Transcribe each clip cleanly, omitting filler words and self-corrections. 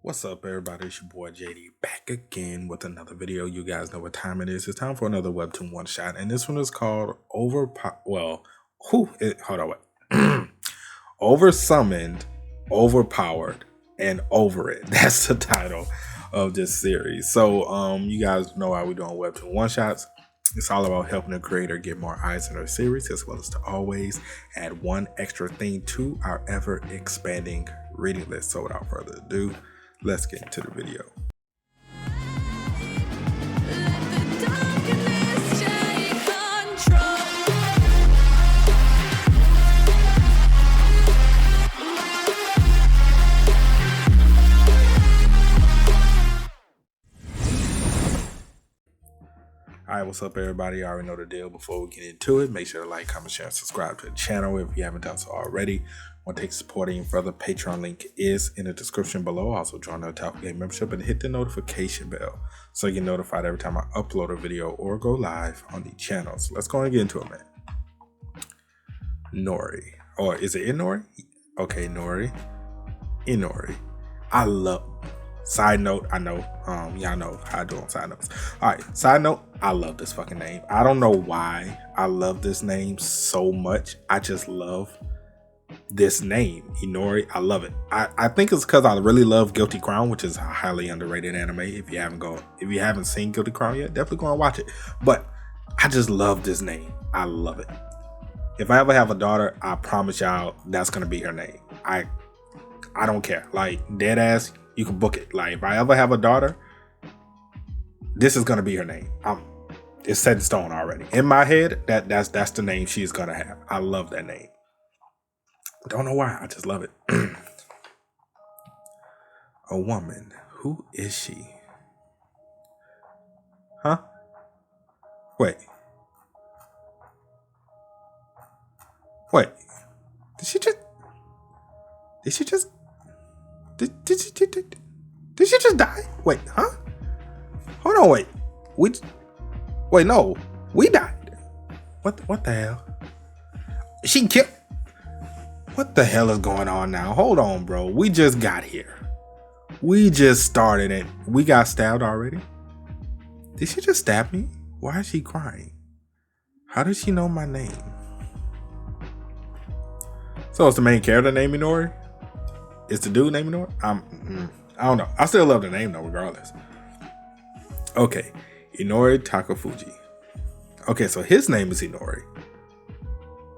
What's up, everybody? It's your boy JD back again with another video. You guys know what time it is. It's time for another webtoon one shot, and this one is called Oversummoned, Overpowered, and Over It. That's the title of this series. So, you guys know how we doing webtoon one shots. It's all about helping the creator get more eyes in their series, as well as to always add one extra thing to our ever expanding reading list. So, without further ado, let's get into the video. Alright, what's up, everybody? You already know the deal. Before we get into it, make sure to like, comment, share, and subscribe to the channel if you haven't done so already. Want to take support even further? Patreon link is in the description below. Also, join the TheOtakuFix membership and hit the notification bell so you get notified every time I upload a video or go live on the channel. So let's go and get into it, man. Inori, or is it Inori? Okay, Inori. I love. Side note, I know, y'all know how I do on side notes. All right, side note, I love this fucking name. I don't know why I love this name so much. I just love this name, Inori. I love it. I think it's because I really love Guilty Crown, which is a highly underrated anime. If you haven't seen Guilty Crown yet, definitely go and watch it. But I just love this name. I love it. If I ever have a daughter, I promise y'all that's gonna be her name. I don't care. Like, dead ass. You can book it. Like, if I ever have a daughter, this is gonna be her name. It's set in stone already. In my head, that's the name she's gonna have. I love that name. Don't know why. I just love it. A woman. Who is she? Huh? Wait. Did she just die? Wait, huh? Hold on, wait. No, we died. What the hell? She killed. What the hell is going on now? Hold on, bro. We just got here. We just started it. We got stabbed already? Did she just stab me? Why is she crying? How does she know my name? So it's the main character named Inori? Is the dude named Inori? I don't know. I still love the name though, regardless. Okay, Inori Takafuji. Okay, so his name is Inori.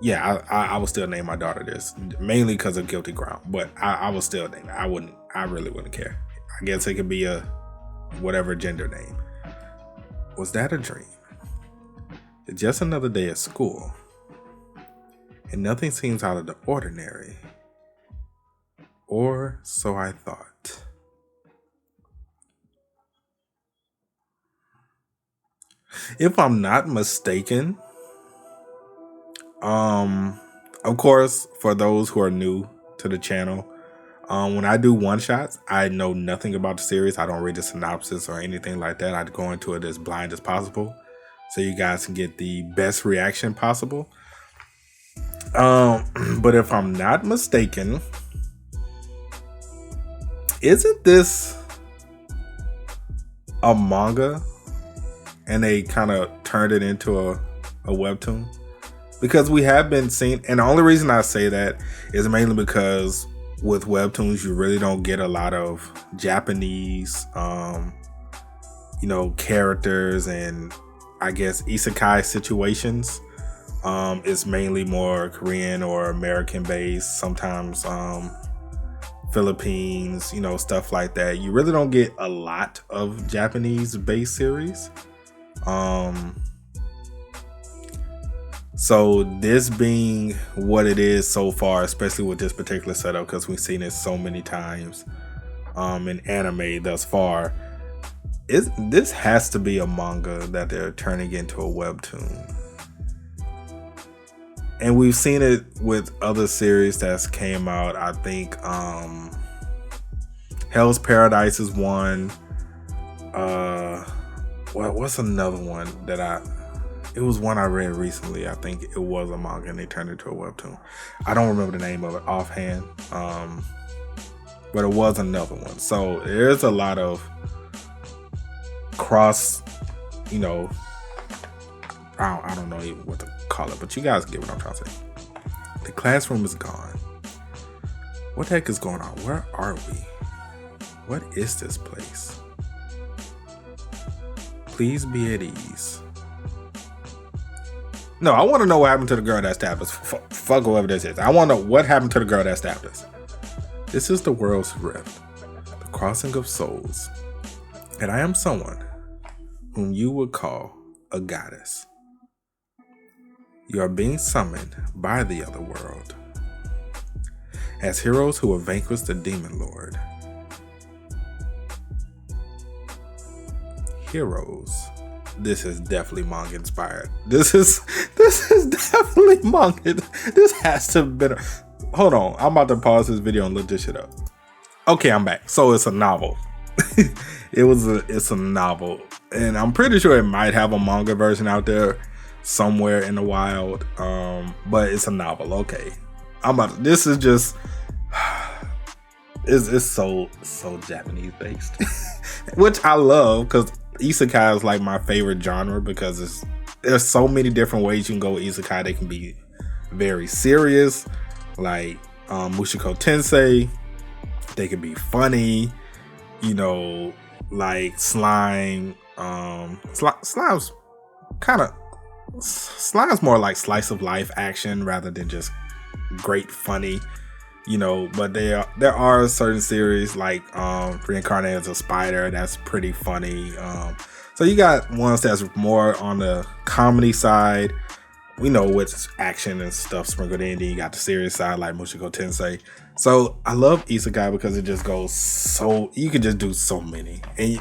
Yeah, I would still name my daughter this, mainly because of Guilty Crown. But I would still name it. I really wouldn't care. I guess it could be a whatever gender name. Was that a dream? It's just another day at school, and nothing seems out of the ordinary. Or so I thought. If I'm not mistaken, of course, for those who are new to the channel, when I do one shots, I know nothing about the series. I don't read the synopsis or anything like that. I go into it as blind as possible so you guys can get the best reaction possible. But if I'm not mistaken, isn't this a manga and they kind of turned it into a webtoon? Because we have been seeing, and the only reason I say that is mainly because with webtoons you really don't get a lot of Japanese characters and I guess isekai situations. It's mainly more Korean or American based, sometimes Philippines, stuff like that. You really don't get a lot of Japanese based series. So this being what it is so far, especially with this particular setup, because we've seen it so many times in anime thus far, this has to be a manga that they're turning into a webtoon. And we've seen it with other series that's came out. I think Hell's Paradise is one. What's another one that it was one I read recently. I think it was a manga and they turned it into a webtoon. I don't remember the name of it offhand. but it was another one. So there's a lot of cross, you know, I don't know even what to call it, but you guys get what I'm trying to say. The classroom is gone. What the heck is going on? Where are we? What is this place? Please be at ease. No, I want to know what happened to the girl that stabbed us. Fuck whoever this is. I want to know what happened to the girl that stabbed us. This is the world's rift, the crossing of souls. And I am someone whom you would call a goddess. You are being summoned by the other world as heroes who have vanquished the demon lord. Heroes. This is definitely manga inspired. This is definitely manga. This has to have been. Hold on, I'm about to pause this video and look this shit up. Okay, I'm back. So it's a novel. It's a novel, and I'm pretty sure it might have a manga version out there somewhere in the wild. But it's a novel. Okay, this is just. It's so Japanese based, which I love because isekai is like my favorite genre because there's so many different ways you can go with isekai. They can be very serious, like Mushoku Tensei. They can be funny, you know, like Slime. Slime's more like slice of life action rather than just great funny. You know, but there are certain series like Reincarnated as a Spider that's pretty funny. So you got ones that's more on the comedy side, we know, with action and stuff sprinkled in. Then you got the serious side like Mushoku Tensei. So I love isekai because it just goes so, you can just do so many, and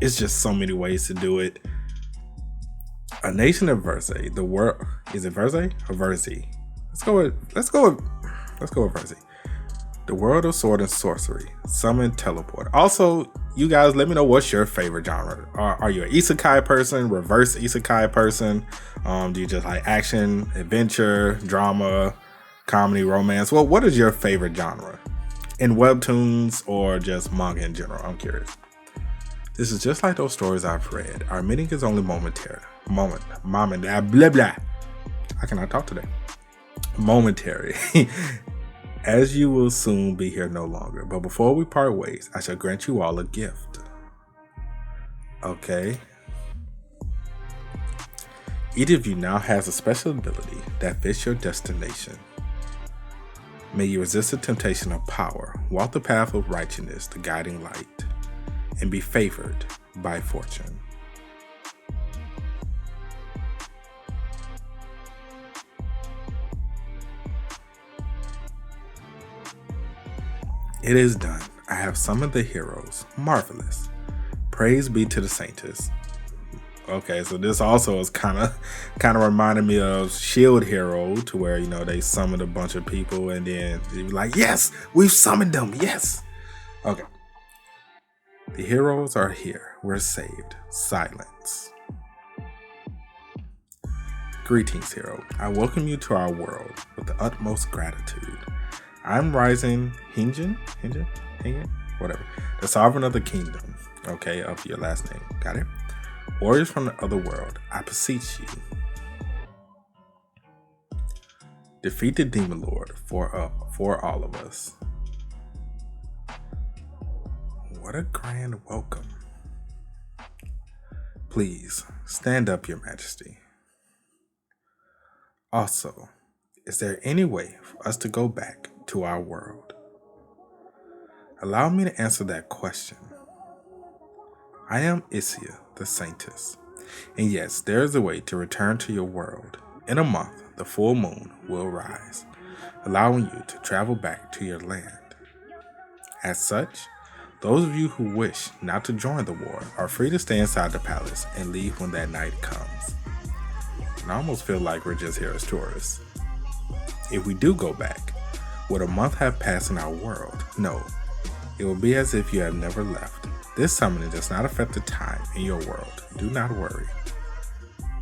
it's just so many ways to do it. A Nation of Verse. The world, is it Verse or Verse? Let's go with Verse. The world of sword and sorcery. Summon, teleport. Also, you guys, let me know what's your favorite genre. Are you an isekai person? Reverse isekai person? Do you just like action, adventure, drama, comedy, romance? Well, what is your favorite genre? In webtoons or just manga in general? I'm curious. This is just like those stories I've read. Our meeting is only momentary. Blah blah. I cannot talk today. Momentary. As you will soon be here no longer. But before we part ways, I shall grant you all a gift. Okay. Each of you now has a special ability that fits your destination. May you resist the temptation of power, walk the path of righteousness, the guiding light, and be favored by fortune. It is done. I have summoned the heroes. Marvelous. Praise be to the saints. Okay, so this also is kind of reminding me of Shield Hero, to where, you know, they summoned a bunch of people and then they were like, yes, we've summoned them. Yes. Okay. The heroes are here. We're saved. Silence. Greetings, hero. I welcome you to our world with the utmost gratitude. I'm Rising Hinjin, whatever. The sovereign of the kingdom. Okay, of your last name. Got it? Warriors from the other world, I beseech you. Defeat the demon lord for all of us. What a grand welcome. Please, stand up, your majesty. Also, is there any way for us to go back to our world? Allow me to answer that question. I am Isia, the Saintess, and yes, there is a way to return to your world. In a month, the full moon will rise, allowing you to travel back to your land. As such, those of you who wish not to join the war are free to stay inside the palace and leave when that night comes. And I almost feel like we're just here as tourists. If we do go back, would a month have passed in our world? No, it will be as if you have never left. This summoning does not affect the time in your world. Do not worry.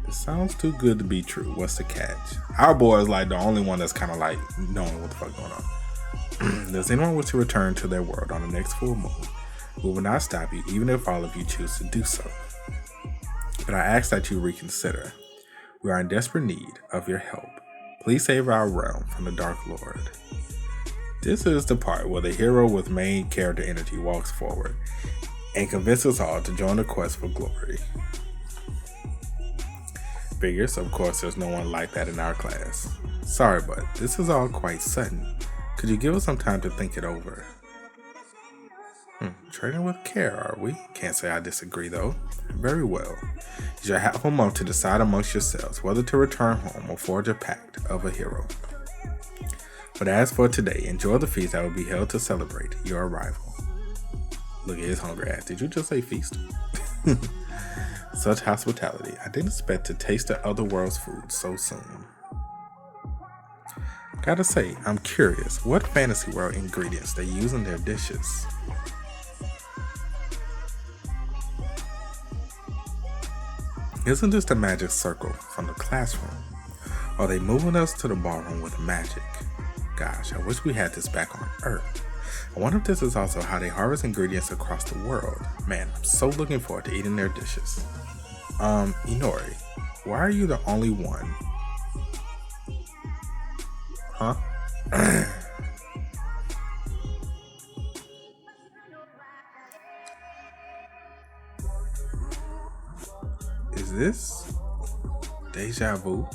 This sounds too good to be true. What's the catch? Our boy is like the only one that's kind of like knowing what the fuck going on. Does anyone wish to return to their world on the next full moon? We will not stop you, even if all of you choose to do so. But I ask that you reconsider. We are in desperate need of your help. Please save our realm from the Dark Lord. This is the part where the hero with main character energy walks forward and convinces us all to join the quest for glory. Figures, of course, there's no one like that in our class. Sorry, but this is all quite sudden. Could you give us some time to think it over? Trading with care, are we? Can't say I disagree, though. Very well. You shall have a month to decide amongst yourselves whether to return home or forge a pact of a hero. But as for today, enjoy the feast that will be held to celebrate your arrival. Look at his hungry ass. Did you just say feast? Such hospitality. I didn't expect to taste the other world's food so soon. Gotta say, I'm curious. What fantasy world ingredients they use in their dishes? Isn't this the magic circle from the classroom? Are they moving us to the ballroom with magic? Gosh, I wish we had this back on Earth. I wonder if this is also how they harvest ingredients across the world. Man, I'm so looking forward to eating their dishes. Inori, why are you the only one? Huh? Is this deja vu?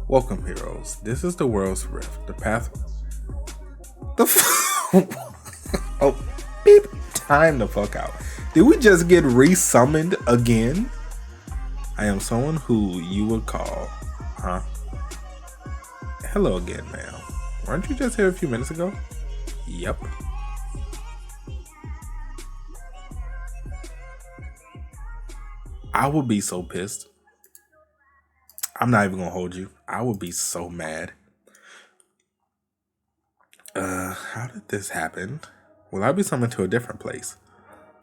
Welcome, heroes. This is the world's rift. The path. Oh, beep. Time the fuck out. Did we just get resummoned again? I am someone who you would call, huh? Hello again, ma'am. Weren't you just here a few minutes ago? Yep. I would be so pissed. I'm not even gonna hold you. I would be so mad. How did this happen? Will I be summoned to a different place?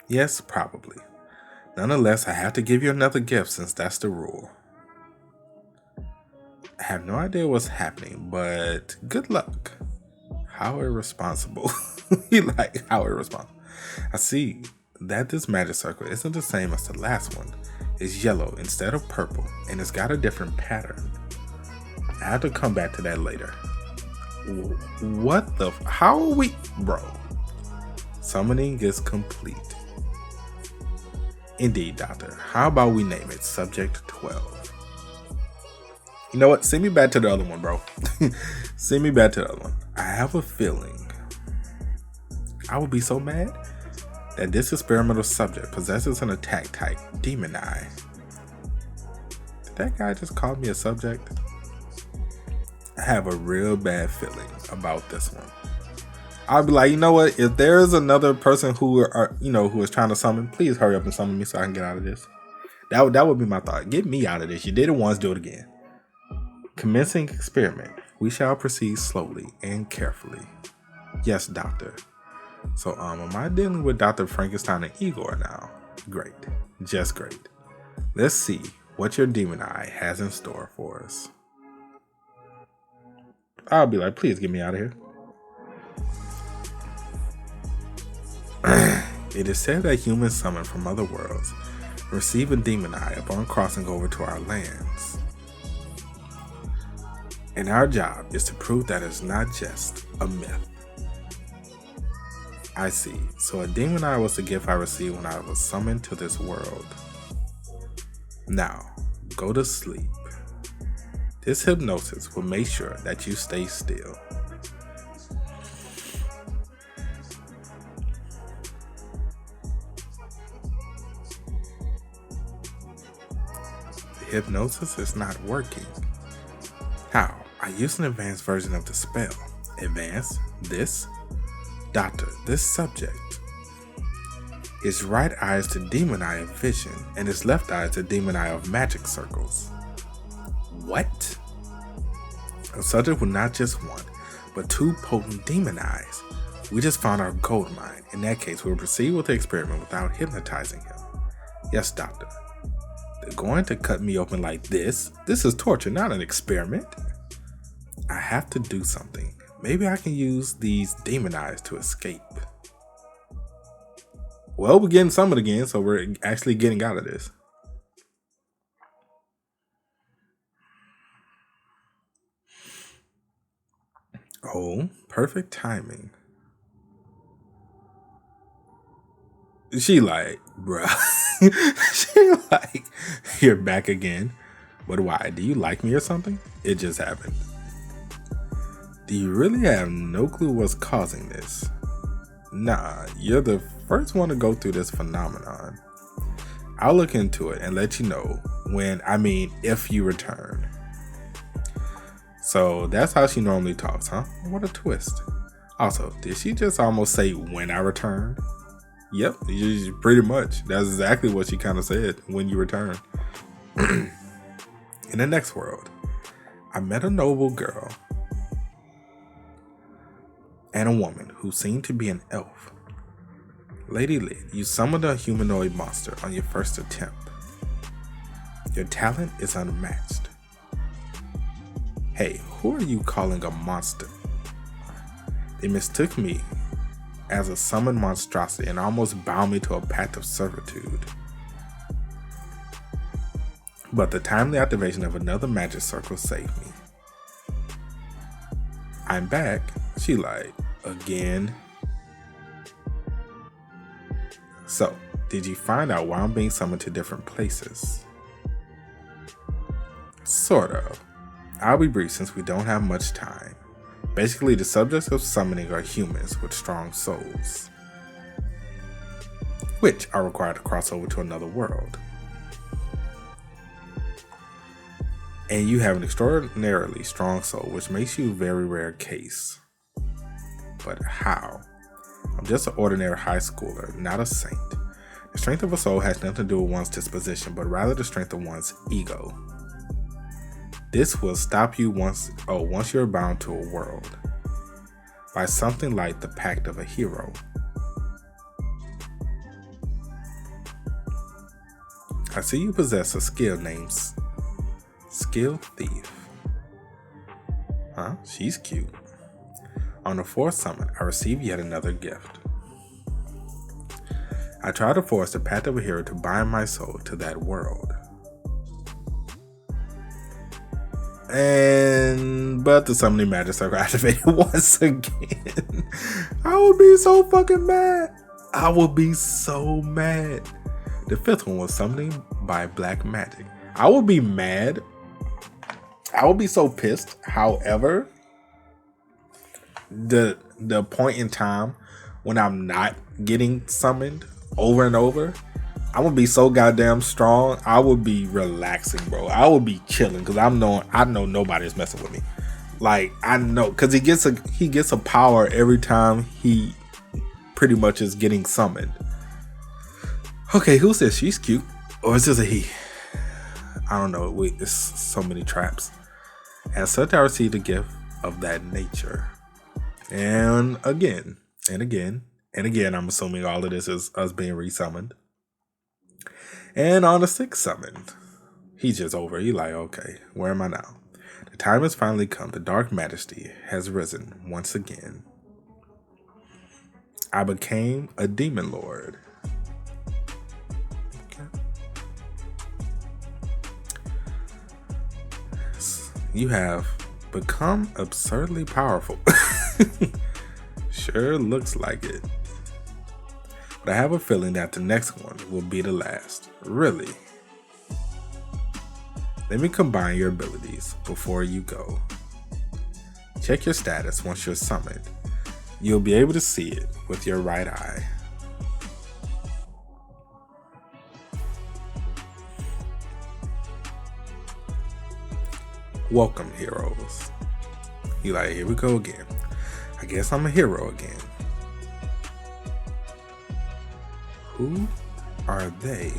Yes, probably. Nonetheless, I have to give you another gift since that's the rule. I have no idea what's happening, but good luck. How irresponsible. How irresponsible. I see that this magic circle isn't the same as the last one. It's yellow instead of purple, and it's got a different pattern. I have to come back to that later. What the how are we, bro? Summoning is complete. Indeed, Doctor. How about we name it Subject 12? You know what? Send me back to the other one, bro. Send me back to the other one. I have a feeling I would be so mad that this experimental subject possesses an attack type, Demon Eye. Did that guy just call me a subject? I have a real bad feeling about this one. I'll be like, you know what? If there's another person who is trying to summon, please hurry up and summon me so I can get out of this. That would be my thought. Get me out of this. You did it once, do it again. Commencing experiment. We shall proceed slowly and carefully. Yes, Doctor. So, am I dealing with Dr. Frankenstein and Igor now? Great. Just great. Let's see what your demon eye has in store for us. I'll be like, please get me out of here. It is said that humans summoned from other worlds receive a demon eye upon crossing over to our lands. And our job is to prove that it's not just a myth. I see. So a demon eye was the gift I received when I was summoned to this world. Now, go to sleep. This hypnosis will make sure that you stay still. The hypnosis is not working. How? I used an advanced version of the spell. Advanced? This? Doctor, this subject. His right eye is the demon eye of vision, and his left eye is the demon eye of magic circles. What? A subject with not just one, but two potent demon eyes. We just found our gold mine. In that case, we'll proceed with the experiment without hypnotizing him. Yes, Doctor. They're going to cut me open like this? This is torture, not an experiment. I have to do something. Maybe I can use these demon eyes to escape. Well, we're getting summoned again, so we're actually getting out of this. Oh, perfect timing. She like, bruh. She like, you're back again. But why? Do you like me or something? It just happened. Do you really have no clue what's causing this? Nah, you're the first one to go through this phenomenon. I'll look into it and let you know if you return. So that's how she normally talks, huh? What a twist. Also, did she just almost say when I return? Yep, pretty much. That's exactly what she kind of said, when you return. In the next world, I met a noble girl and a woman who seemed to be an elf. Lady Lid, you summoned a humanoid monster on your first attempt. Your talent is unmatched. Hey, who are you calling a monster? They mistook me as a summoned monstrosity and almost bound me to a pact of servitude. But the timely activation of another magic circle saved me. I'm back. She like, again. So, did you find out why I'm being summoned to different places? Sort of. I'll be brief since we don't have much time. Basically, the subjects of summoning are humans with strong souls, which are required to cross over to another world. And you have an extraordinarily strong soul, which makes you a very rare case. But how? I'm just an ordinary high schooler, not a saint. The strength of a soul has nothing to do with one's disposition, but rather the strength of one's ego. This will stop you once you're bound to a world by something like the pact of a hero. I see you possess a skill named Skill Thief. Huh? She's cute. On the fourth summon, I received yet another gift. I try to force the path of a hero to bind my soul to that world. But the summoning magic circle activated once again. I would be so fucking mad. I would be so mad. The fifth one was summoning by black magic. I would be mad. I would be so pissed. However, the point in time when I'm not getting summoned over and over, I'm gonna be so goddamn strong. I would be relaxing, bro. I would be chilling because I know nobody's messing with me. Like, I know, because he gets a power every time he pretty much is getting summoned. Okay, who says she's cute? Or is this a he? I don't know. There's so many traps. As such, I received a gift of that nature. And again, I'm assuming all of this is us being resummoned. And on the sixth summon, he's just over. He's like, okay, where am I now? The time has finally come. The Dark Majesty has risen once again. I became a demon lord. Okay. You have become absurdly powerful. Sure looks like it. But I have a feeling that the next one will be the last. Really? Let me combine your abilities before you go. Check your status once you're summoned. You'll be able to see it with your right eye. Welcome, heroes. You like, here we go again. I guess I'm a hero again. Who are they?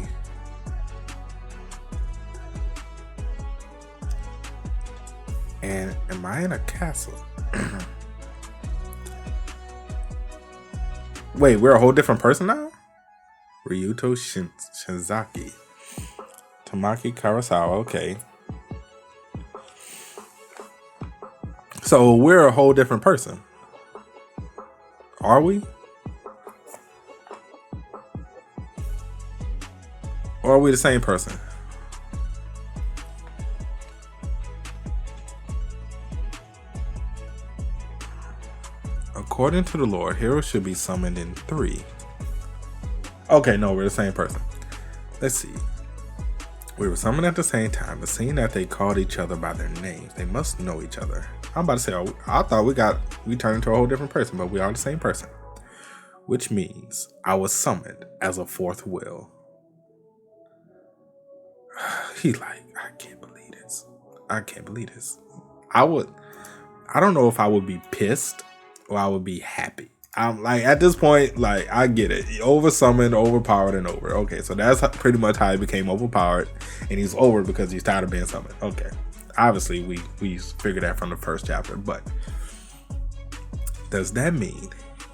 And am I in a castle? Wait, we're a whole different person now? Ryuto Shinzaki. Tamaki Karasawa, okay. So we're a whole different person. Are we? Or are we the same person? According to the Lord, heroes should be summoned in 3. Okay, no, we're the same person. Let's see. We were summoned at the same time, but seeing that they called each other by their names, they must know each other. I'm about to say, I thought we turned into a whole different person, but we are the same person. Which means I was summoned as a 4th will. He like, I can't believe this. I can't believe this. I don't know if I would be pissed or I would be happy. I'm like, at this point, like, I get it. Oversummoned, overpowered, and over. Okay, so that's pretty much how he became overpowered, and he's over because he's tired of being summoned. Okay, obviously we figured that from the first chapter, but does that mean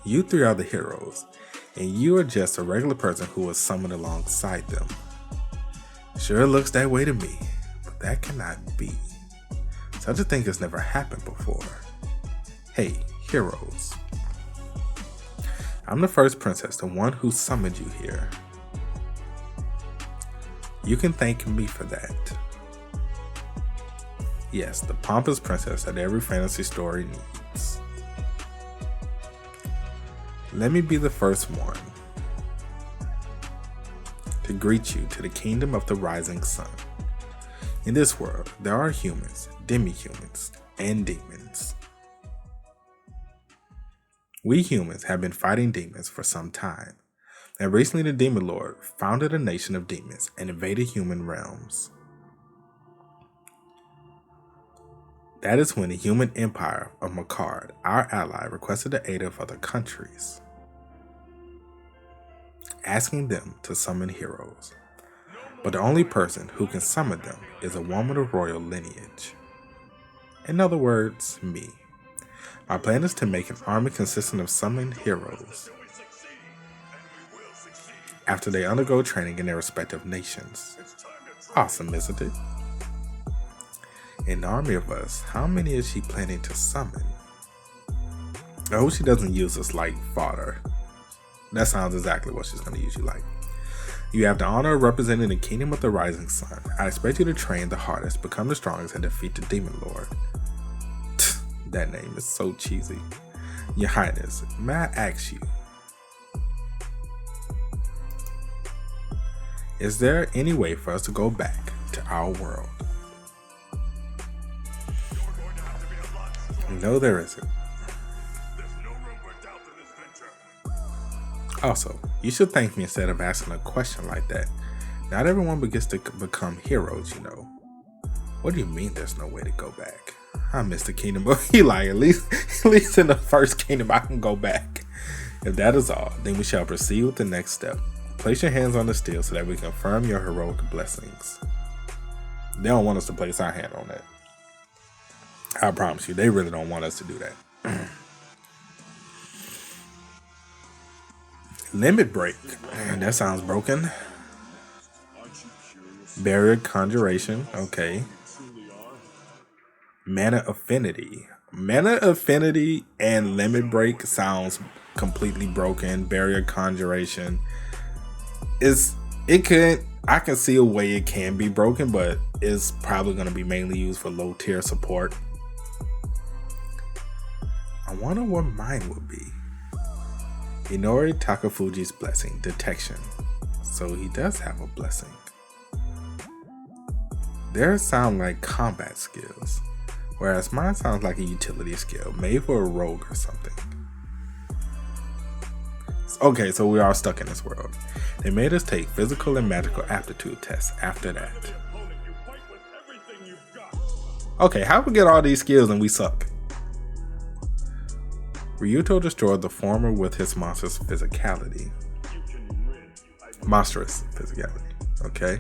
you 3 are the heroes, and you are just a regular person who was summoned alongside them? Sure looks that way to me, but that cannot be. Such a thing has never happened before. Hey, heroes. I'm the first princess, the one who summoned you here. You can thank me for that. Yes, the pompous princess that every fantasy story needs. Let me be the first one to greet you to the kingdom of the rising sun. In this world, there are humans, demi-humans, and demons. We humans have been fighting demons for some time, and recently the Demon Lord founded a nation of demons and invaded human realms. That is when the human empire of Makard, our ally, requested the aid of other countries, asking them to summon heroes. But the only person who can summon them is a woman of royal lineage. In other words, me. My plan is to make an army consisting of summoned heroes after they undergo training in their respective nations. Awesome, isn't it? An army of us, how many is she planning to summon? I hope she doesn't use us like fodder. That sounds exactly what she's going to use you like. You have the honor of representing the kingdom of the rising sun. I expect you to train the hardest, become the strongest, and defeat the Demon Lord. That name is so cheesy. Your Highness, may I ask you, is there any way for us to go back to our world? No, there isn't. Also, you should thank me instead of asking a question like that. Not everyone begins to become heroes, you know. What do you mean there's no way to go back? I miss the kingdom of Eli. At least in the first kingdom I can go back. If that is all, then we shall proceed with the next step. Place your hands on the steel so that we confirm your heroic blessings. They don't want us to place our hand on that. I promise you, they really don't want us to do that. Limit break. That sounds broken. Barrier conjuration. Okay. Mana affinity. Mana affinity and limit break sounds completely broken. Barrier conjuration I can see a way it can be broken, but it's probably going to be mainly used for low tier support. I wonder what mine would be. Inori Takafuji's blessing, detection. So he does have a blessing. Theirs sound like combat skills, whereas mine sounds like a utility skill, made for a rogue or something. Okay, so we are stuck in this world. They made us take physical and magical aptitude tests after that. Okay, how we get all these skills and we suck? Ryuto destroyed the former with his monstrous physicality. Okay.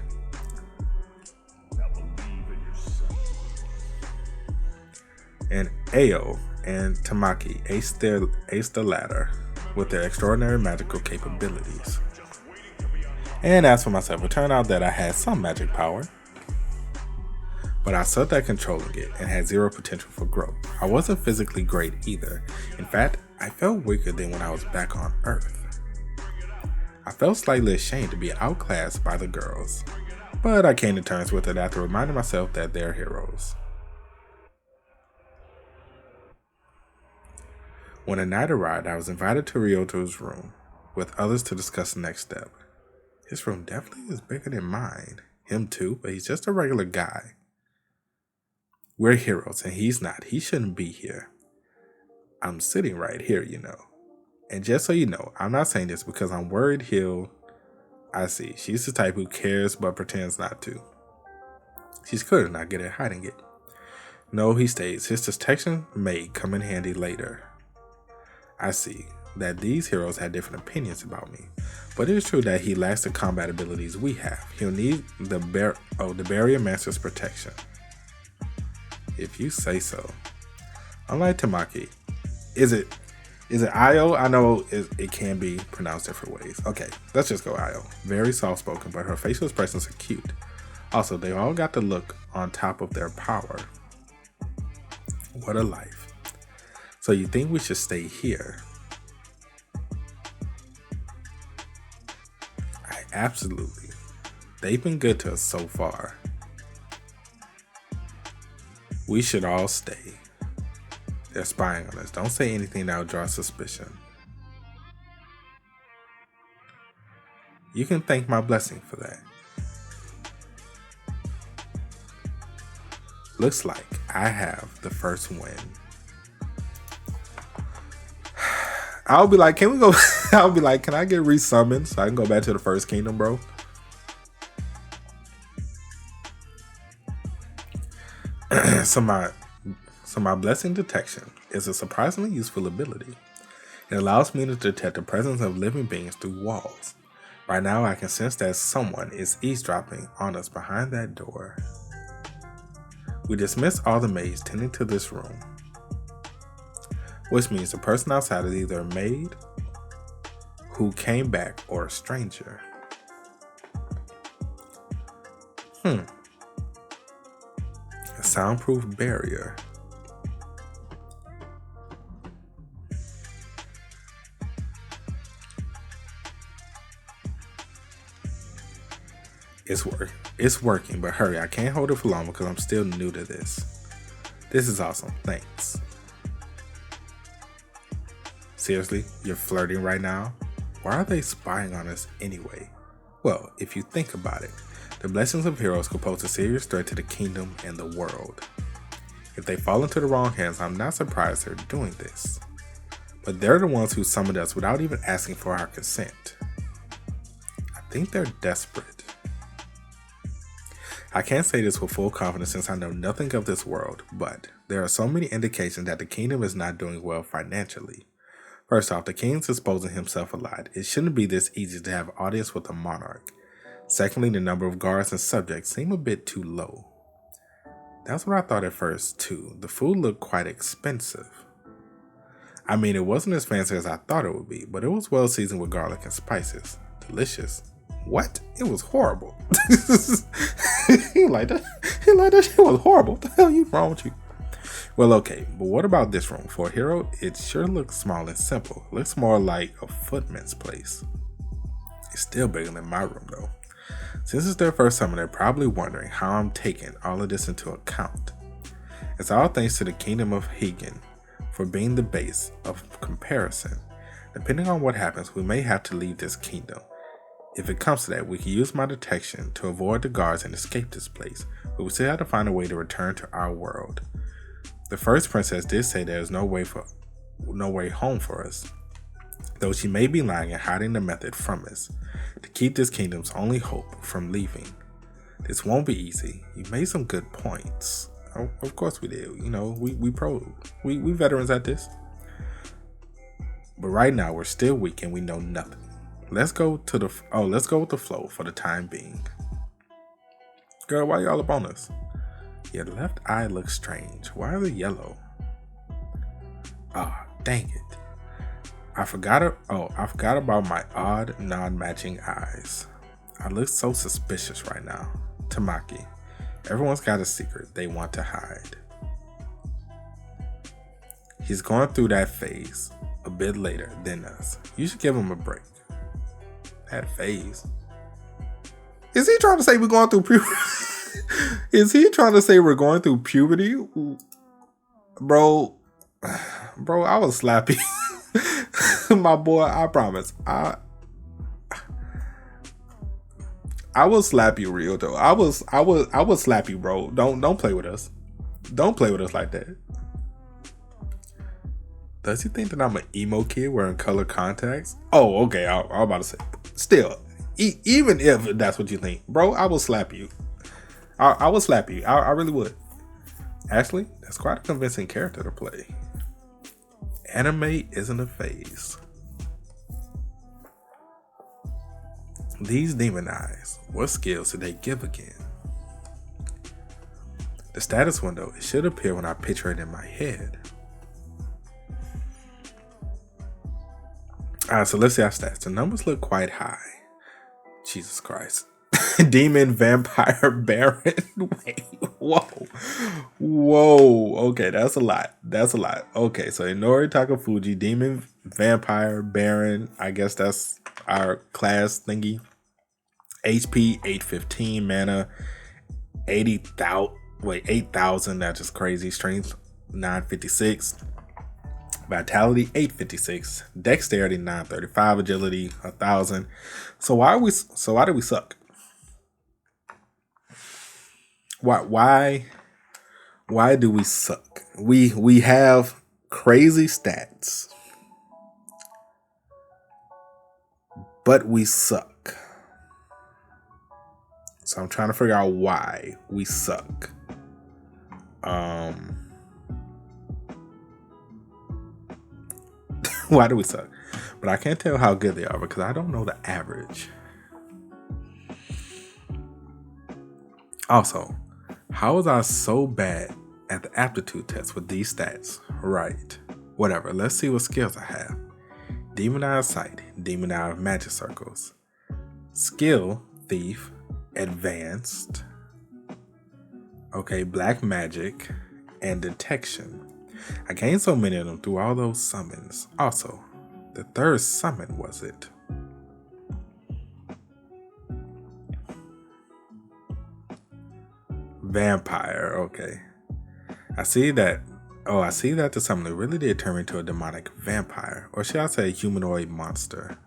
And Ao and Tamaki aced the latter with their extraordinary magical capabilities. And as for myself, it turned out that I had some magic power. but I sucked at controlling it and had zero potential for growth. I wasn't physically great either. In fact, I felt weaker than when I was back on Earth. I felt slightly ashamed to be outclassed by the girls, but I came to terms with it after reminding myself that they're heroes. When the night arrived, I was invited to Ryoto's room with others to discuss the next step. His room definitely is bigger than mine. Him too, but he's just a regular guy. We're heroes and he's not. He shouldn't be here. I'm sitting right here, you know. And just so you know, I'm not saying this because I'm worried I see. She's the type who cares but pretends not to. She's clearly not good at hiding it. No, he stays. His detection may come in handy later. I see that these heroes had different opinions about me, but it is true that he lacks the combat abilities we have. He'll need the barrier master's protection. If you say so. Unlike Tamaki, is it Io? I know it can be pronounced different ways. Okay, let's just go Io. Very soft spoken, but her facial expressions are cute. Also, they all got the look on top of their power. What a life. So you think we should stay here? Absolutely. They've been good to us so far. We should all stay. They're spying on us. Don't say anything that will draw suspicion. You can thank my blessing for that. Looks like I have the first win. I'll be like, can we go? I'll be like, can I get resummoned so I can go back to the first kingdom, bro? So my blessing detection is a surprisingly useful ability. It allows me to detect the presence of living beings through walls. Right now, I can sense that someone is eavesdropping on us behind that door. We dismiss all the maids tending to this room, which means the person outside is either a maid who came back or a stranger. A soundproof barrier. It's working, but hurry, I can't hold it for long because I'm still new to this. This is awesome, thanks. Seriously, you're flirting right now? Why are they spying on us anyway? Well, if you think about it, the blessings of heroes could pose a serious threat to the kingdom and the world. If they fall into the wrong hands, I'm not surprised they're doing this. But they're the ones who summoned us without even asking for our consent. I think they're desperate. I can't say this with full confidence since I know nothing of this world, but there are so many indications that the kingdom is not doing well financially. First off, the king's exposing himself a lot. It shouldn't be this easy to have audience with a monarch. Secondly, the number of guards and subjects seem a bit too low. That's what I thought at first too. The food looked quite expensive. I mean, it wasn't as fancy as I thought it would be, but it was well seasoned with garlic and spices. Delicious. What? It was horrible. He like that shit was horrible. What the hell is wrong with you? Well, okay, but what about this room? For a hero, it sure looks small and simple. It looks more like a footman's place. It's still bigger than my room though. Since it's their first summer, they're probably wondering how I'm taking all of this into account. It's all thanks to the Kingdom of Hagen for being the base of comparison. Depending on what happens, we may have to leave this kingdom. If it comes to that, we can use my detection to avoid the guards and escape this place, but we still have to find a way to return to our world. The first princess did say there is no way home for us, though she may be lying and hiding the method from us to keep this kingdom's only hope from leaving. This won't be easy. You made some good points. Oh, of course we did. You know, we veterans at this. But right now we're still weak and we know nothing. Let's go with the flow for the time being. Girl, why y'all up on us? Your left eye looks strange. Why are they yellow? Ah, dang it. I forgot about my odd, non-matching eyes. I look so suspicious right now. Tamaki, Everyone's got a secret they want to hide. He's going through that phase a bit later than us. You should give him a break. That phase. Is he trying to say we're going through puberty? Is he trying to say we're going through puberty? Bro, I was slappy. My boy, I promise. I will slap you real though. I will slap you, bro. Don't play with us. Don't play with us like that. Does he think that I'm an emo kid wearing color contacts? Oh, okay. I'm about to say. Still, even if that's what you think, bro, I will slap you. I will slap you. I really would. Actually, that's quite a convincing character to play. Anime isn't a phase. These demon eyes, what skills did they give again? The status window, it should appear when I picture it in my head. Alright, so let's see our stats. The numbers look quite high. Jesus Christ. Demon, vampire, baron. Wait, whoa. Okay, that's a lot. Okay, so Inori Takafuji, demon, vampire, baron. I guess that's our class thingy. HP 815, mana 8,000. That's just crazy. Strength 956. Vitality 856, Dexterity 935, Agility 1,000. So why do we suck? Why do we suck? We have crazy stats, but we suck. So I'm trying to figure out why we suck. Why do we suck? But I can't tell how good they are because I don't know the average. Also, how was I so bad at the aptitude test with these stats? Right. Whatever. Let's see what skills I have. Demon Eye of Sight. Demon Eye of Magic Circles. Skill, Thief. Advanced. Okay, Black Magic. And Detection. I gained so many of them through all those summons. Also, the third summon was it? Vampire, okay. I see that the summoner really did turn into a demonic vampire. Or should I say humanoid monster?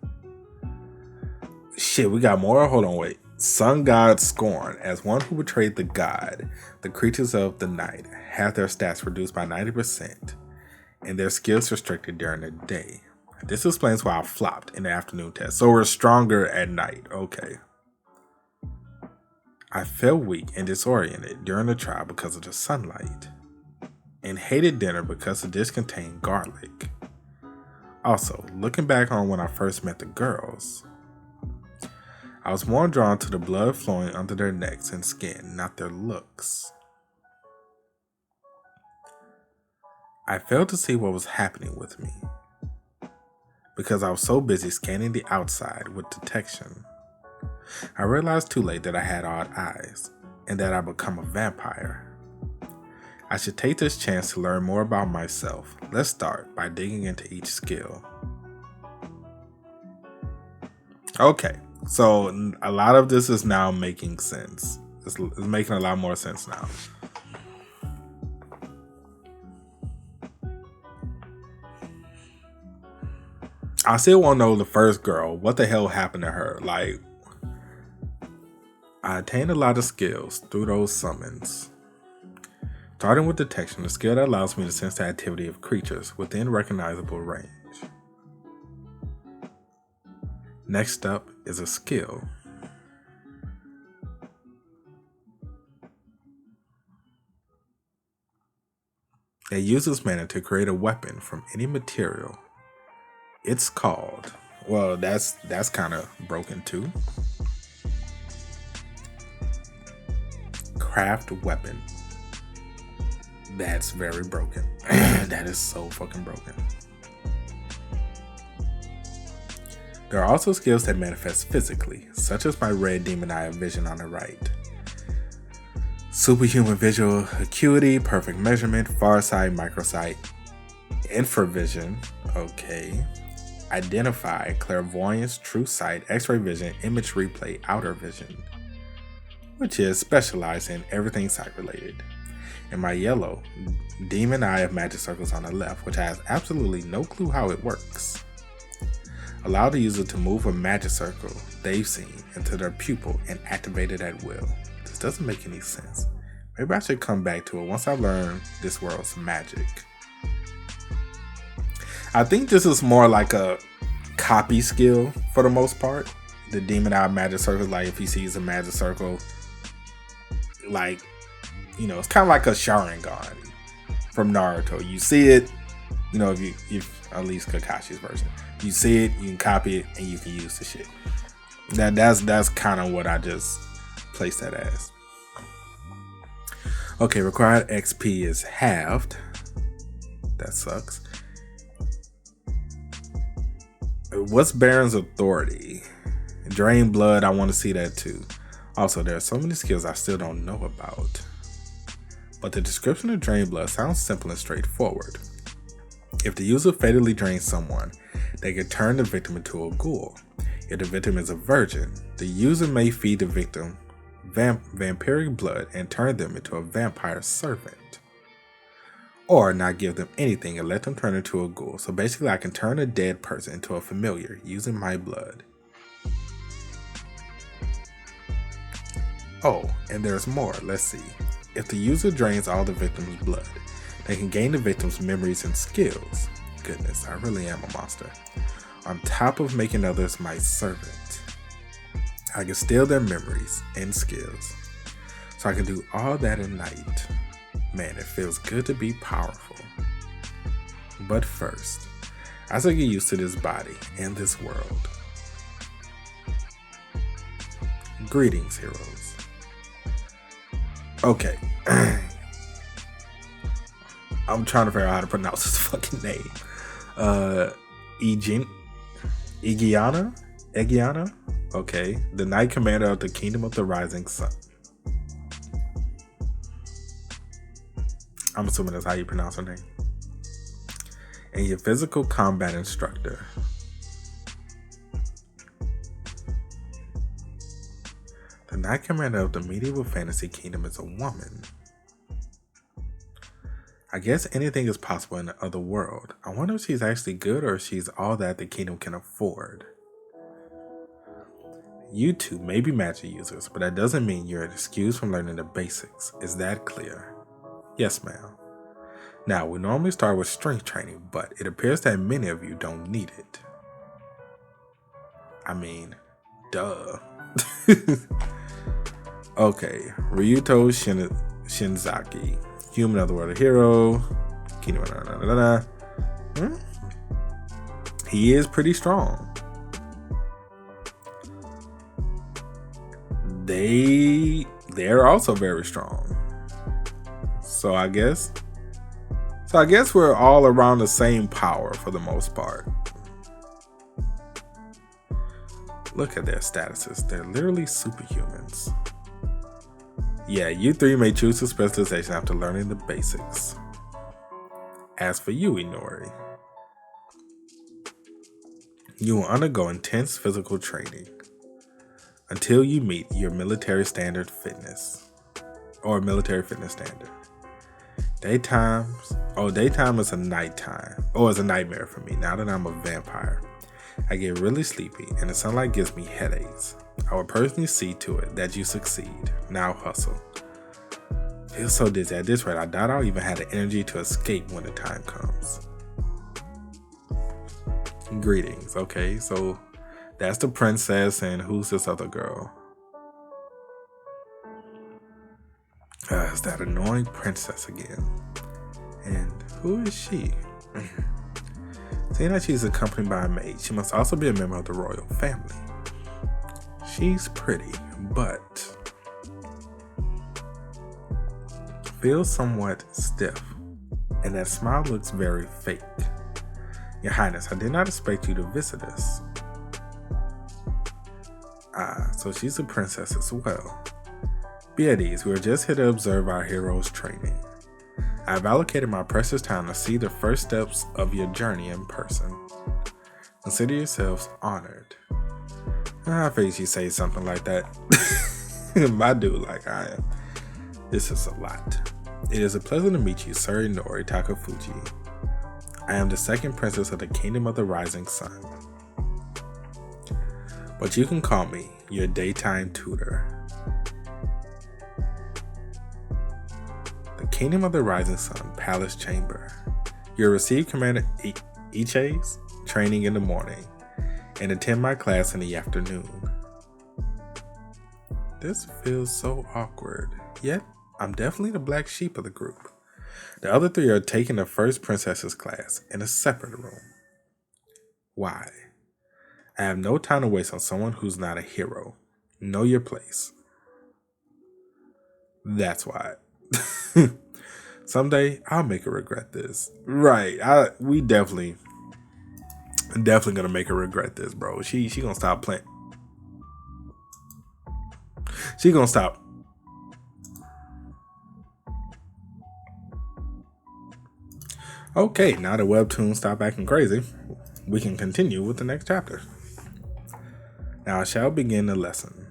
Shit, we got more? Hold on, wait. Sun God Scorn. As one who betrayed the god, the creatures of the night have their stats reduced by 90% and their skills restricted during the day. This explains why I flopped in the afternoon test. So we're stronger at night. Okay. I felt weak and disoriented during the trial because of the sunlight and hated dinner because the dish contained garlic. Also, looking back on when I first met the girls, I was more drawn to the blood flowing under their necks and skin, not their looks. I failed to see what was happening with me because I was so busy scanning the outside with detection. I realized too late that I had odd eyes and that I become a vampire. I should take this chance to learn more about myself. Let's start by digging into each skill. Okay. So a lot of this is now making sense. It's making a lot more sense now. I still want to know the first girl. What the hell happened to her? Like, I attained a lot of skills through those summons. Starting with detection, a skill that allows me to sense the activity of creatures within recognizable range. Next up is a skill. It uses mana to create a weapon from any material. It's called, well, that's kind of broken too. Craft weapon. That's very broken. That is so fucking broken. There are also skills that manifest physically, such as my red demon eye of vision on the right. superhuman visual acuity, perfect measurement, far sight, microsight, infravision, okay, identify, clairvoyance, true sight, x-ray vision, image replay, outer vision, which is specialized in everything sight related. In my yellow, demon eye of magic circles on the left, which has absolutely no clue how it works. Allow the user to move a magic circle they've seen into their pupil and activate it at will. This doesn't make any sense. Maybe I should come back to it once I learn this world's magic. I think this is more like a copy skill for the most part. The demon eye magic circle, like if he sees a magic circle, like, you know, it's kind of like a Sharingan from Naruto. You see it, you know, if at least Kakashi's version, you see it, you can copy it, and you can use the shit. That's kind of what I just placed that as. Okay, required XP is halved. That sucks. What's Baron's authority? Drain blood, I want to see that too. Also, there are so many skills I still don't know about. But the description of drain blood sounds simple and straightforward. If the user fatally drains someone, they can turn the victim into a ghoul. If the victim is a virgin, the user may feed the victim vampiric blood and turn them into a vampire servant. Or not give them anything and let them turn into a ghoul. So basically I can turn a dead person into a familiar using my blood. Oh, and there's more. Let's see. If the user drains all the victim's blood, they can gain the victim's memories and skills. Goodness, I really am a monster. On top of making others my servant, I can steal their memories and skills. So I can do all that at night. Man, it feels good to be powerful. But first, I should get used to this body and this world. Greetings, heroes. Okay. I'm trying to figure out how to pronounce this fucking name. Egiana? Okay. The Knight Commander of the Kingdom of the Rising Sun. I'm assuming that's how you pronounce her name. And your physical combat instructor. The Knight Commander of the medieval fantasy kingdom is a woman. I guess anything is possible in the other world. I wonder if she's actually good or if she's all that the kingdom can afford. You two may be magic users, but that doesn't mean you're excused from learning the basics. Is that clear? Yes, ma'am. Now, we normally start with strength training, but it appears that many of you don't need it. I mean, duh. Okay, Ryuto Shinzaki, human of the world hero. He is pretty strong. They're also very strong. So I guess we're all around the same power for the most part. Look at their statuses. They're literally superhumans. Yeah, you three may choose a specialization after learning the basics. As for you, Inori, you will undergo intense physical training until you meet your military standard fitness or military fitness standard. Daytime is a nighttime, or is a nightmare for me now that I'm a vampire. I get really sleepy and the sunlight gives me headaches. I will personally see to it that you succeed. Now hustle. Feel so dizzy at this rate, I doubt I'll even have the energy to escape when the time comes. Greetings. Okay, so that's the princess, and who's this other girl? It's that annoying princess again. And who is she? Seeing that she's accompanied by a maid, she must also be a member of the royal family. She's pretty, but feels somewhat stiff, and that smile looks very fake. Your Highness, I did not expect you to visit us. So she's a princess as well. Be at ease, we are just here to observe our heroes' training. I have allocated my precious time to see the first steps of your journey in person. Consider yourselves honored. I figured you say something like that. My dude, like I am. This is a lot. It is a pleasure to meet you, Sir Inori Takafuji. I am the second princess of the Kingdom of the Rising Sun. But you can call me your daytime tutor. The Kingdom of the Rising Sun Palace Chamber. You'll receive Commander Iche's training in the morning and attend my class in the afternoon. This feels so awkward, yet I'm definitely the black sheep of the group. The other three are taking the first princess's class in a separate room. Why? I have no time to waste on someone who's not a hero. Know your place. That's why. Someday I'll make her regret this. Right. We definitely gonna make her regret this, bro. She gonna stop playing. She gonna stop. Okay, now that Webtoon stopped acting crazy, we can continue with the next chapter. Now I shall begin the lesson.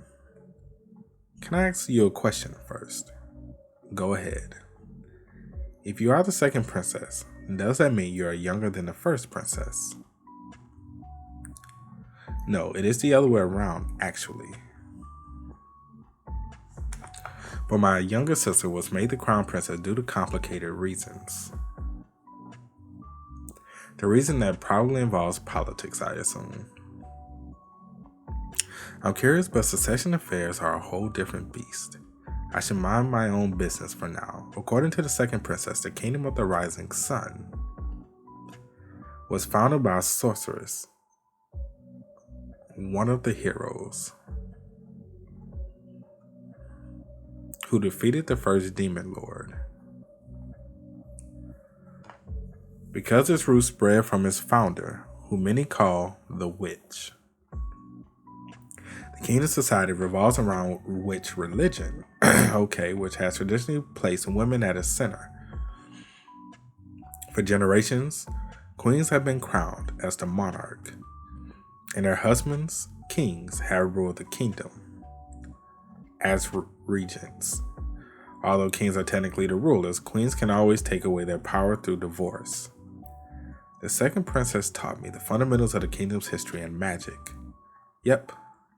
Can I ask you a question first? Go ahead. If you are the second princess, does that mean you are younger than the first princess? No, it is the other way around, actually. But my younger sister was made the crown princess due to complicated reasons. The reason that probably involves politics, I assume. I'm curious, but succession affairs are a whole different beast. I should mind my own business for now. According to the second princess, the Kingdom of the Rising Sun was founded by a sorceress, one of the heroes, who defeated the first demon lord. Because its roots spread from its founder, who many call the witch. The kingdom society revolves around witch religion, which has traditionally placed women at its center. For generations, queens have been crowned as the monarch, and their husbands, kings, have ruled the kingdom as regents. Although kings are technically the rulers, queens can always take away their power through divorce. The second princess taught me the fundamentals of the kingdom's history and magic. Yep,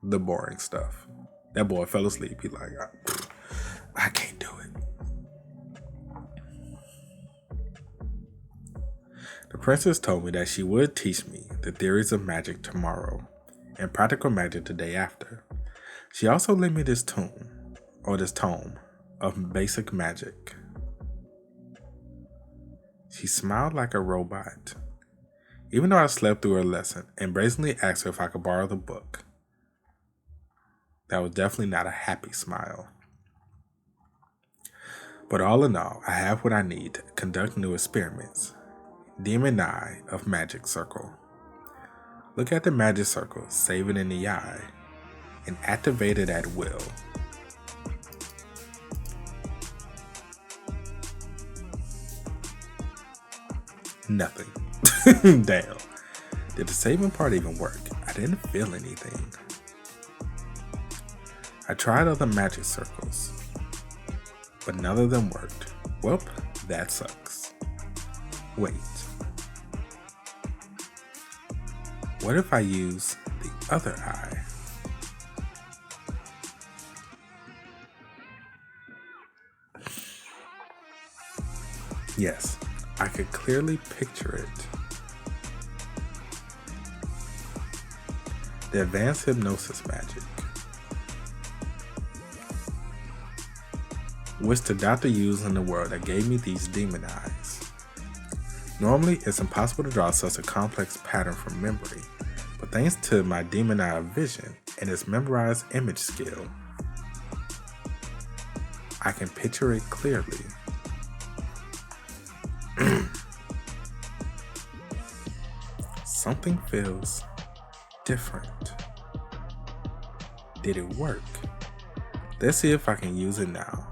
the boring stuff. That boy fell asleep. He like, I can't do it. The princess told me that she would teach me the theories of magic tomorrow and practical magic the day after. She also lent me this tome of basic magic. She smiled like a robot. Even though I slept through her lesson and brazenly asked her if I could borrow the book. That was definitely not a happy smile. But all in all, I have what I need to conduct new experiments. Demon Eye of Magic Circle. Look at the magic circle, save it in the eye, and activate it at will. Nothing. Damn. Did the saving part even work? I didn't feel anything. I tried other magic circles, but none of them worked. Well, that sucks. Wait. What if I use the other eye? Yes, I could clearly picture it. The advanced hypnosis magic, which the doctor used in the world that gave me these demon eyes. Normally, it's impossible to draw such a complex pattern from memory, but thanks to my demon eye of vision and its memorized image skill, I can picture it clearly. Something feels different. Did it work? Let's see if I can use it now.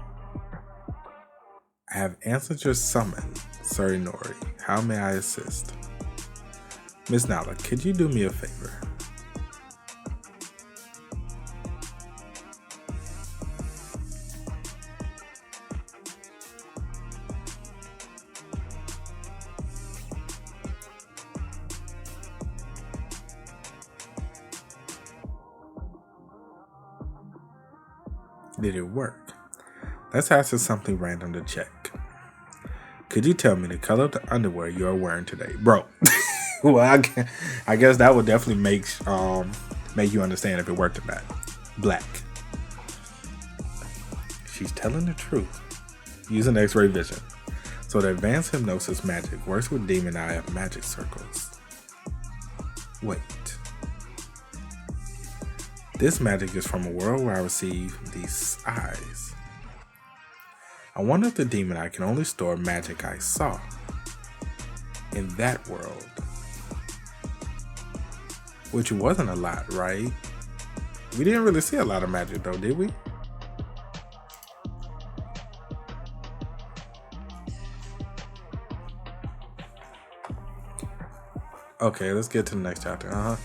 I have answered your summon, Sir Inori. How may I assist? Miss Nala, could you do me a favor? Did it work? Let's ask you something random to check. Could you tell me the color of the underwear you are wearing today? Bro. Well, I guess that would definitely make you understand if it worked or not. Black. She's telling the truth. Using X-ray vision. So the advanced hypnosis magic works with demon eye of magic circles. Wait. This magic is from a world where I receive these eyes. I wonder if the demon eye can only store magic I saw in that world. Which wasn't a lot, right? We didn't really see a lot of magic though, did we? Okay, let's get to the next chapter.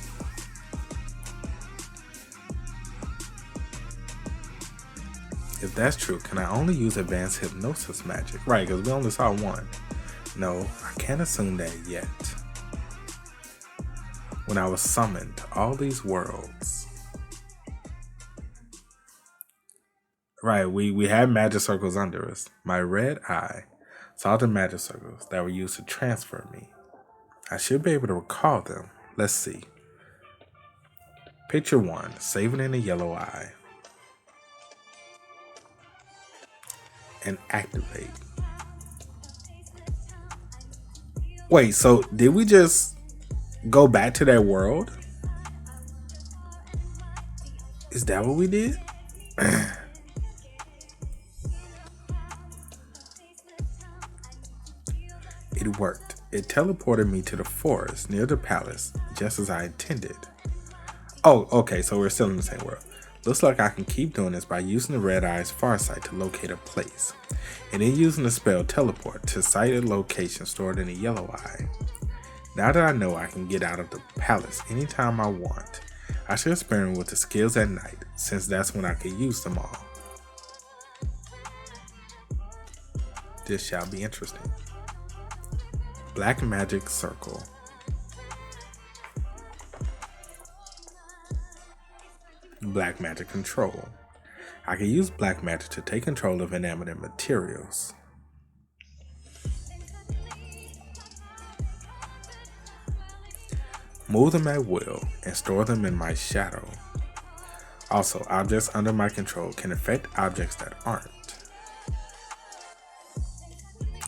If that's true, can I only use advanced hypnosis magic? Right, because we only saw one. No, I can't assume that yet. When I was summoned to all these worlds. Right, we had magic circles under us. My red eye saw the magic circles that were used to transfer me. I should be able to recall them. Let's see. Picture 1, saving in the yellow eye. And activate. Wait, so did we just go back to that world? Is that what we did? It worked. It teleported me to the forest near the palace, just as I intended. Oh, okay, so we're still in the same world. Looks like I can keep doing this by using the red eye's farsight to locate a place, and then using the spell teleport to sighted location stored in the yellow eye. Now that I know I can get out of the palace anytime I want, I should experiment with the skills at night, since that's when I can use them all. This shall be interesting. Black magic circle. Black magic control. I can use black magic to take control of inanimate materials. Move them at will and store them in my shadow. Also, objects under my control can affect objects that aren't.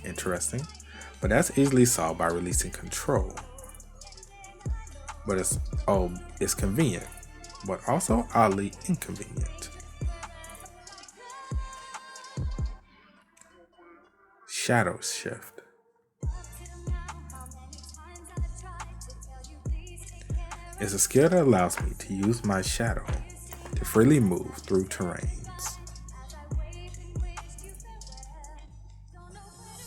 Interesting, but that's easily solved by releasing control. But it's convenient, but also oddly inconvenient. Shadow shift. It's a skill that allows me to use my shadow to freely move through terrains.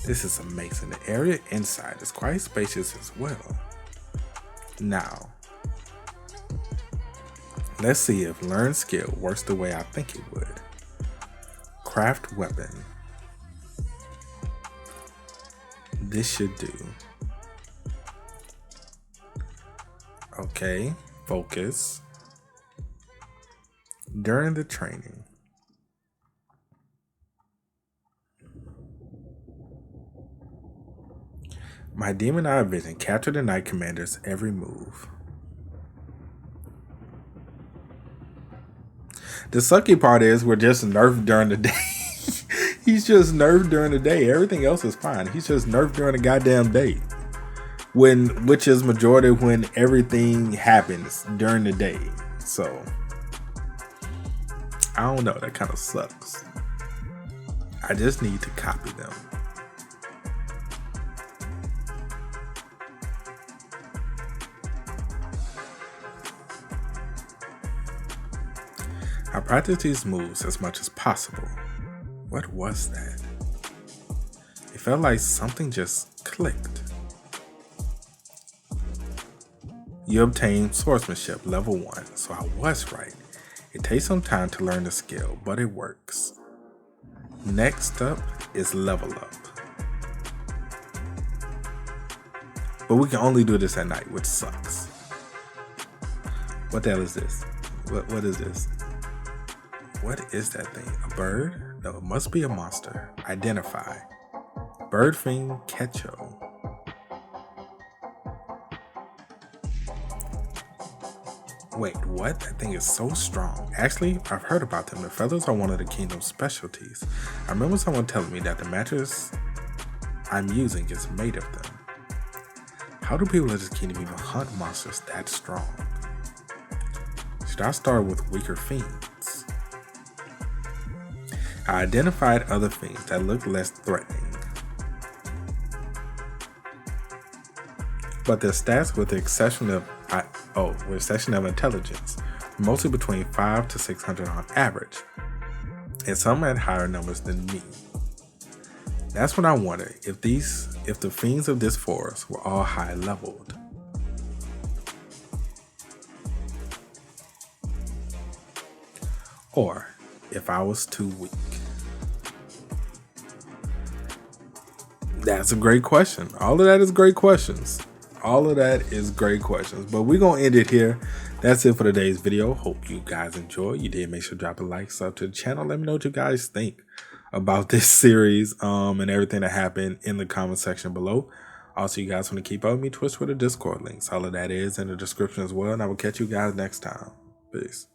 This is amazing. The area inside is quite spacious as well. Now, let's see if learn skill works the way I think it would. Craft weapon. This should do. Okay, focus. During the training. My demon eye vision captured the Knight Commander's every move. The sucky part is we're just nerfed during the day. He's just nerfed during the day. Everything else is fine. He's just nerfed during the goddamn day. Which is majority when everything happens during the day. So I don't know, that kind of sucks. I just need to copy them. I practiced these moves as much as possible. What was that? It felt like something just clicked. You obtained swordsmanship level 1, so I was right. It takes some time to learn the skill, but it works. Next up is level up. But we can only do this at night, which sucks. What the hell is this? What is this? What is that thing? A bird? No, it must be a monster. Identify. Birdfing Kecho. Wait, what? That thing is so strong. Actually, I've heard about them. The feathers are one of the kingdom's specialties. I remember someone telling me that the mattress I'm using is made of them. How do people in this kingdom even hunt monsters that strong? Should I start with weaker fiends? I identified other fiends that looked less threatening, but their stats with the exception of intelligence, mostly between 500 to 600 on average, and some had higher numbers than me. That's when I wonder if the fiends of this forest were all high leveled. Or if I was too weak. That's a great question. All of that is great questions. But we're going to end it here. That's it for today's video. Hope you guys enjoy. You did, make sure to drop a like, sub to the channel. Let me know what you guys think about this series and everything that happened in the comment section below. Also, you guys want to keep up with me, Twitch, Twitter, Discord links. All of that is in the description as well. And I will catch you guys next time. Peace.